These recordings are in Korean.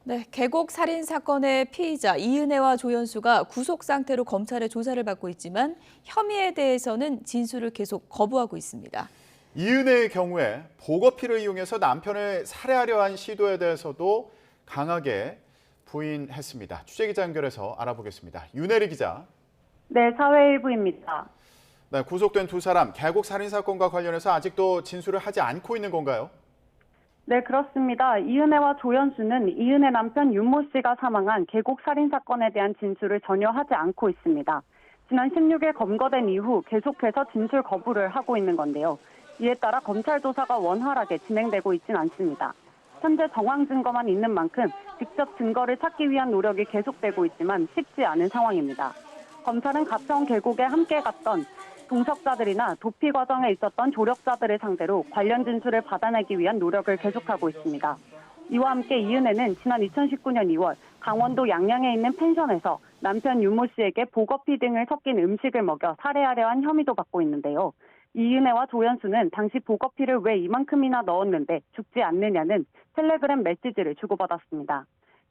네, 계곡 살인 사건의 피의자 이은혜와 조연수가 구속 상태로 검찰의 조사를 받고 있지만 혐의에 대해서는 진술을 계속 거부하고 있습니다. 이은혜의 경우에 보거피를 이용해서 남편을 살해하려 한 시도에 대해서도 강하게 부인했습니다. 취재기자 연결해서 알아보겠습니다. 윤혜리 기자. 네, 사회일부입니다. 네, 구속된 두 사람 계곡 살인 사건과 관련해서 아직도 진술을 하지 않고 있는 건가요? 네, 그렇습니다. 이은혜와 조연수는 이은혜 남편 윤모 씨가 사망한 계곡 살인 사건에 대한 진술을 전혀 하지 않고 있습니다. 지난 16일 검거된 이후 계속해서 진술 거부를 하고 있는 건데요. 이에 따라 검찰 조사가 원활하게 진행되고 있진 않습니다. 현재 정황 증거만 있는 만큼 직접 증거를 찾기 위한 노력이 계속되고 있지만 쉽지 않은 상황입니다. 검찰은 가평 계곡에 함께 갔던 동석자들이나 도피 과정에 있었던 조력자들을 상대로 관련 진술을 받아내기 위한 노력을 계속하고 있습니다. 이와 함께 이은혜는 지난 2019년 2월 강원도 양양에 있는 펜션에서 남편 윤모 씨에게 보거피 등을 섞인 음식을 먹여 살해하려 한 혐의도 받고 있는데요. 이은혜와 조연수는 당시 보거피를 왜 이만큼이나 넣었는데 죽지 않느냐는 텔레그램 메시지를 주고받았습니다.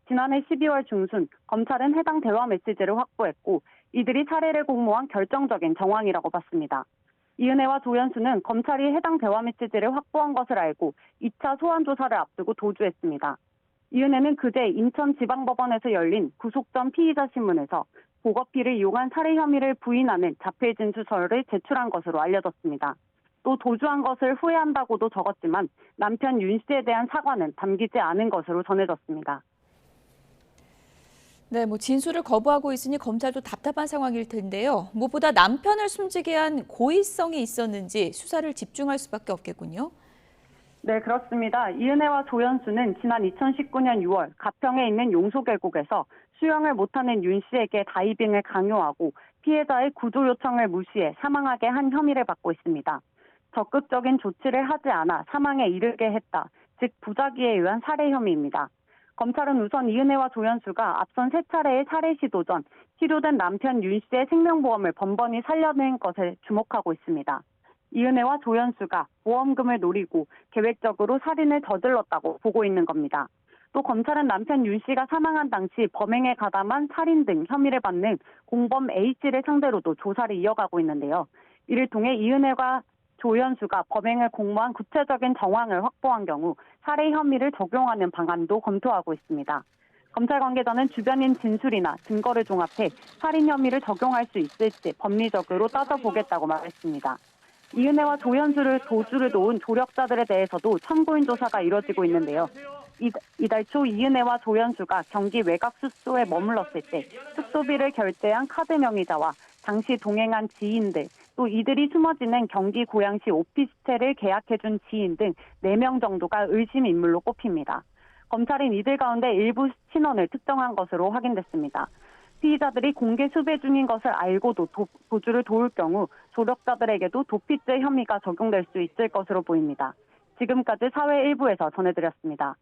지난해 12월 중순 검찰은 해당 대화 메시지를 확보했고 이들이 살해를 공모한 결정적인 정황이라고 봤습니다. 이은혜와 조연수는 검찰이 해당 대화 메시지를 확보한 것을 알고 2차 소환 조사를 앞두고 도주했습니다. 이은혜는 그제 인천지방법원에서 열린 구속 전 피의자 신문에서 보거피를 이용한 살해 혐의를 부인하는 자필 진술서를 제출한 것으로 알려졌습니다. 또 도주한 것을 후회한다고도 적었지만 남편 윤 씨에 대한 사과는 담기지 않은 것으로 전해졌습니다. 네, 진술을 거부하고 있으니 검찰도 답답한 상황일 텐데요. 무엇보다 남편을 숨지게 한 고의성이 있었는지 수사를 집중할 수밖에 없겠군요. 네, 그렇습니다. 이은혜와 조연수는 지난 2019년 6월 가평에 있는 용소계곡에서 수영을 못하는 윤 씨에게 다이빙을 강요하고 피해자의 구조 요청을 무시해 사망하게 한 혐의를 받고 있습니다. 적극적인 조치를 하지 않아 사망에 이르게 했다. 즉 부작위에 의한 살해 혐의입니다. 검찰은 우선 이은혜와 조연수가 앞선 3차례의 살해 시도 전 치료된 남편 윤 씨의 생명보험을 번번이 살려낸 것에 주목하고 있습니다. 이은혜와 조연수가 보험금을 노리고 계획적으로 살인을 저질렀다고 보고 있는 겁니다. 또 검찰은 남편 윤 씨가 사망한 당시 범행에 가담한 살인 등 혐의를 받는 공범 A씨를 상대로도 조사를 이어가고 있는데요. 이를 통해 이은혜와 조연수가 범행을 공모한 구체적인 정황을 확보한 경우 살해 혐의를 적용하는 방안도 검토하고 있습니다. 검찰 관계자는 주변인 진술이나 증거를 종합해 살인 혐의를 적용할 수 있을지 법리적으로 따져보겠다고 말했습니다. 이은혜와 조연수를 도주를 놓은 조력자들에 대해서도 참고인 조사가 이뤄지고 있는데요. 이달 초 이은혜와 조연수가 경기 외곽 숙소에 머물렀을 때 숙소비를 결제한 카드 명의자와 당시 동행한 지인들, 또 이들이 숨어 지낸 경기 고양시 오피스텔을 계약해준 지인 등 4명 정도가 의심 인물로 꼽힙니다. 검찰은 이들 가운데 일부 신원을 특정한 것으로 확인됐습니다. 피의자들이 공개 수배 중인 것을 알고도 도주를 도울 경우 조력자들에게도 도피죄 혐의가 적용될 수 있을 것으로 보입니다. 지금까지 사회 일부에서 전해드렸습니다.